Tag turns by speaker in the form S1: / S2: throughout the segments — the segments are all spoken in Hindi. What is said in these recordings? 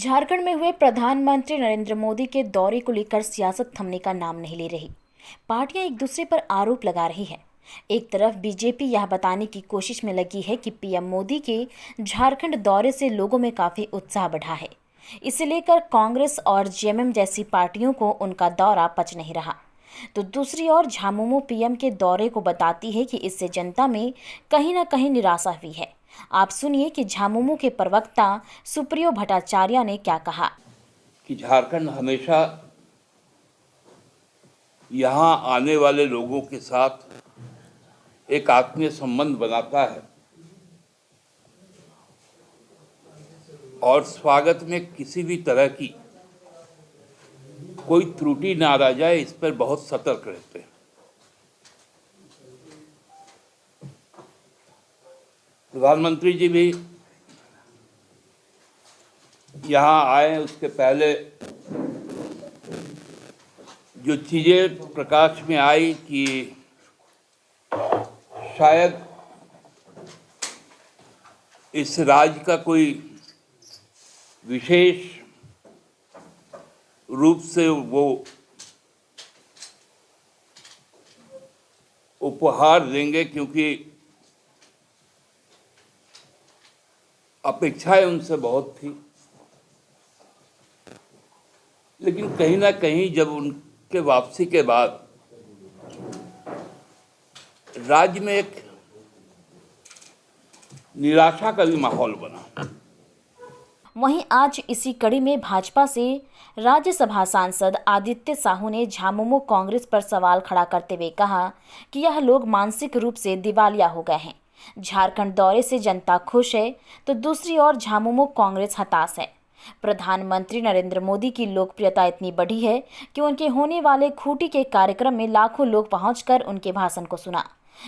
S1: झारखंड में हुए प्रधानमंत्री नरेंद्र मोदी के दौरे को लेकर सियासत थमने का नाम नहीं ले रही। पार्टियां एक दूसरे पर आरोप लगा रही हैं। एक तरफ बीजेपी यह बताने की कोशिश में लगी है कि पीएम मोदी के झारखंड दौरे से लोगों में काफी उत्साह बढ़ा है। इसे लेकर कांग्रेस और जेएमएम जैसी पार्टियों को उनका दौरा पच नहीं रहा, तो दूसरी ओर झामुमो पीएम के दौरे को बताती है कि इससे जनता में कहीं न कहीं निराशा हुई है। आप सुनिए कि झामुमो के प्रवक्ता सुप्रियो भट्टाचार्य ने क्या कहा।
S2: कि झारखंड हमेशा यहाँ आने वाले लोगों के साथ एक आत्मीय संबंध बनाता है और स्वागत में किसी भी तरह की कोई त्रुटि ना रह जाए, इस पर बहुत सतर्क रहते हैं। प्रधानमंत्री जी भी यहाँ आए, उसके पहले जो चीज़ें प्रकाश में आई कि शायद इस राज्य का कोई विशेष रूप से वो उपहार देंगे, क्योंकि अपेक्षाएं उनसे बहुत थी। लेकिन कहीं ना कहीं जब उनके वापसी के बाद राज्य में एक निराशा का भी माहौल बना।
S1: वहीं आज इसी कड़ी में भाजपा से राज्यसभा सांसद आदित्य साहू ने झामुमो कांग्रेस पर सवाल खड़ा करते हुए कहा कि यह लोग मानसिक रूप से दिवालिया हो गए हैं। झारखंड दौरे से जनता खुश है, तो दूसरी ओर झामुमो कांग्रेस हताश है। प्रधानमंत्री नरेंद्र मोदी की लोकप्रियता इतनी बढ़ी है कि उनके होने वाले खूंटी के कार्यक्रम में लाखों लोग पहुंचकर उनके भाषण को सुना।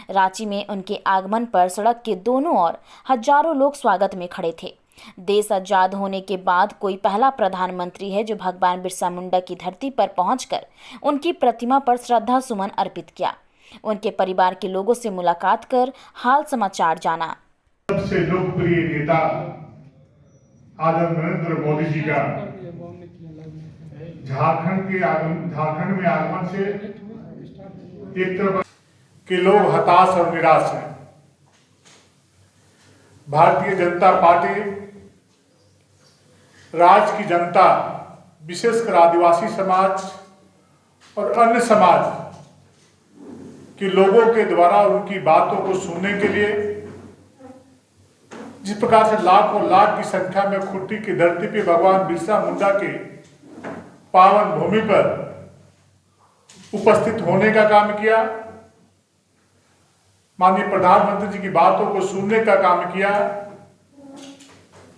S1: रांची में उनके आगमन पर सड़क के दोनों ओर हजारों लोग स्वागत में खड़े थे। देश आजाद होने के बाद कोई पहला प्रधानमंत्री है जो भगवान बिरसा मुंडा की धरती पर पहुंचकर उनकी प्रतिमा पर श्रद्धा सुमन अर्पित किया। उनके परिवार के लोगों से मुलाकात कर हाल समाचार जाना।
S3: सबसे लोकप्रिय नेता आदरणीय नरेंद्र मोदी जी का झारखंड में आगमन से एक तरफ के लोग हताश और निराश हैं। भारतीय जनता पार्टी राज्य की जनता, विशेषकर आदिवासी समाज और अन्य समाज के लोगों के द्वारा उनकी बातों को सुनने के लिए जिस प्रकार से लाखों लाख की संख्या में खूंटी की धरती पे भगवान बिरसा मुंडा के पावन भूमि पर उपस्थित होने का काम किया, माननीय प्रधानमंत्री जी की बातों को सुनने का काम किया,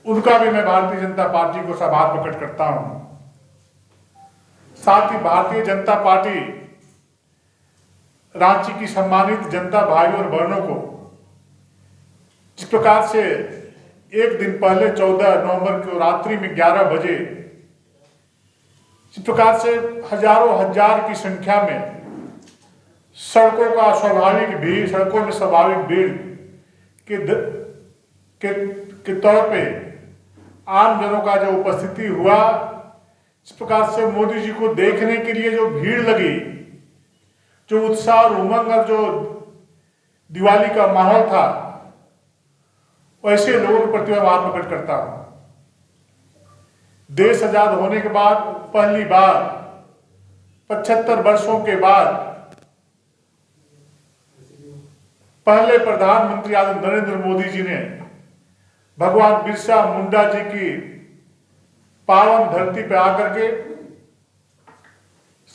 S3: उनका भी मैं भारतीय जनता पार्टी को आभार प्रकट करता हूं। साथ ही भारतीय जनता पार्टी रांची की सम्मानित जनता भाइयों और बहनों को जिस प्रकार से एक दिन पहले 14 नवंबर को रात्रि में 11 बजे जिस प्रकार से हजारों हजार की संख्या में सड़कों में स्वाभाविक भीड़ के तौर पे आम जनों का जो उपस्थिति हुआ, इस प्रकार से मोदी जी को देखने के लिए जो भीड़ लगी, जो उत्साह और उमंग और जो दिवाली का माहौल था, वैसे लोगों के प्रति मैं आभार प्रकट करता हूं। देश आजाद होने के बाद पहली बार 75 वर्षों के बाद पहले प्रधानमंत्री आदरणीय नरेंद्र मोदी जी ने भगवान बिरसा मुंडा जी की पावन धरती पर आकर के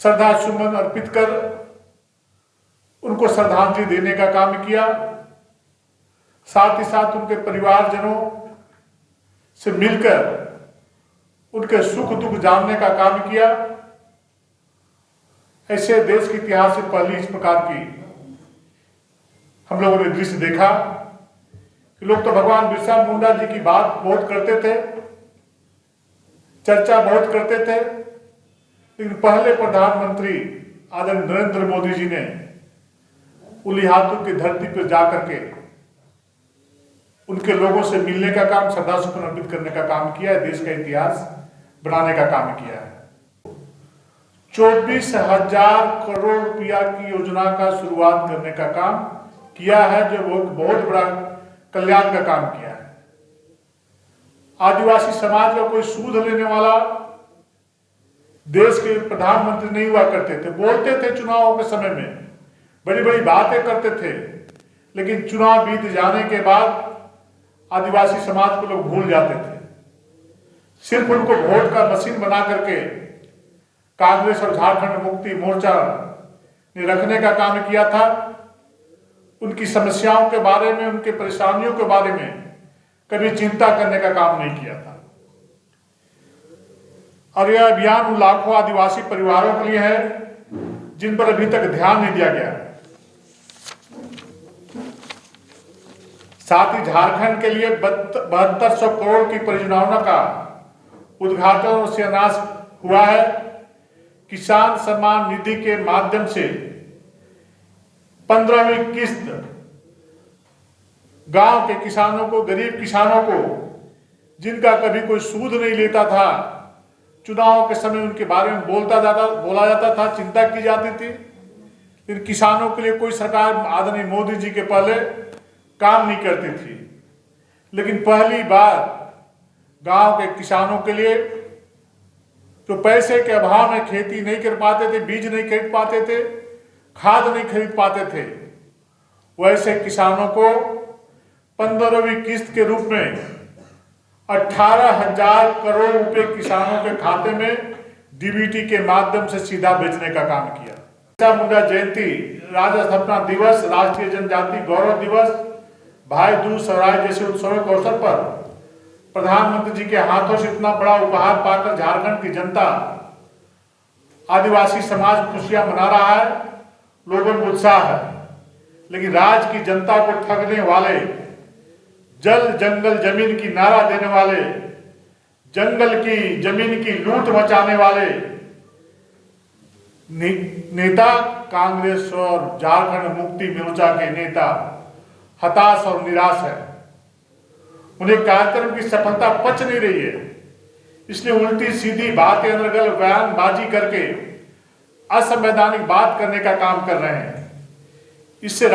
S3: श्रद्धा सुमन अर्पित कर उनको श्रद्धांजलि देने का काम किया। साथ ही साथ उनके परिवारजनों से मिलकर उनके सुख दुख जानने का काम किया। ऐसे देश के इतिहास से पहली इस प्रकार की हम लोगों ने दृश्य देखा कि लोग तो भगवान बिरसा मुंडा जी की बात बहुत करते थे, चर्चा बहुत करते थे, लेकिन पहले प्रधानमंत्री आदरणीय नरेंद्र मोदी जी ने उलिहातू की धरती पर जाकर के उनके लोगों से मिलने का काम, श्रद्धा सुमन अर्पित करने का काम किया है। देश का इतिहास बनाने का काम किया है। 24,000 करोड़ रुपया की योजना का शुरुआत करने का काम किया है, जो बहुत बड़ा कल्याण का काम किया है। आदिवासी समाज का कोई सूद लेने वाला देश के प्रधानमंत्री नहीं हुआ करते थे। बोलते थे चुनावों के समय में, बड़ी बड़ी बातें करते थे, लेकिन चुनाव बीत जाने के बाद आदिवासी समाज को लोग भूल जाते थे। सिर्फ उनको वोट का मशीन बना करके कांग्रेस और झारखंड मुक्ति मोर्चा ने रखने का काम किया था। उनकी समस्याओं के बारे में, उनके परेशानियों के बारे में कभी चिंता करने का काम नहीं किया था। और यह अभियान उन लाखों आदिवासी परिवारों के लिए है जिन पर अभी तक ध्यान नहीं दिया गया है। साथ ही झारखंड के लिए 7200 करोड़ की परियोजनाओं का उद्घाटन और शिलान्यास हुआ है। किसान सम्मान निधि के माध्यम से 15वीं किस्त गांव के किसानों को, गरीब किसानों को, जिनका कभी कोई सूद नहीं लेता था, चुनाव के समय उनके बारे में बोला जाता था, चिंता की जाती थी, लेकिन किसानों के लिए कोई सरकार आदरणीय मोदी जी के पहले काम नहीं करती थी। लेकिन पहली बार गांव के किसानों के लिए जो पैसे के अभाव में खेती नहीं कर पाते थे, बीज नहीं खरीद पाते थे, खाद नहीं खरीद पाते थे, वैसे किसानों को 15वीं किस्त के रूप में 18,000 करोड़ रुपए किसानों के खाते में डीबीटी के माध्यम से सीधा भेजने का काम किया। बिरसा मुंडा जयंती, राज्य स्थापना दिवस, राष्ट्रीय जनजाति गौरव दिवस, भाई दूज, स्वराज जैसे उत्सवों के अवसर पर प्रधानमंत्री जी के हाथों से इतना बड़ा उपहार पाकर झारखंड की जनता, आदिवासी समाज खुशियां मना रहा है, लोगों में उत्साह है। लेकिन राज्य की जनता को ठगने वाले, जल जंगल जमीन की नारा देने वाले, जंगल की जमीन की लूट मचाने वाले नेता, कांग्रेस और झारखंड मुक्ति मोर्चा के नेता हताश और निराश है। उन्हें कार्यक्रम की सफलता पच नहीं रही है, इसलिए उल्टी सीधी बातें, अनर्गल बयानबाजी करके असंवैधानिक बात करने का काम कर रहे हैं। इससे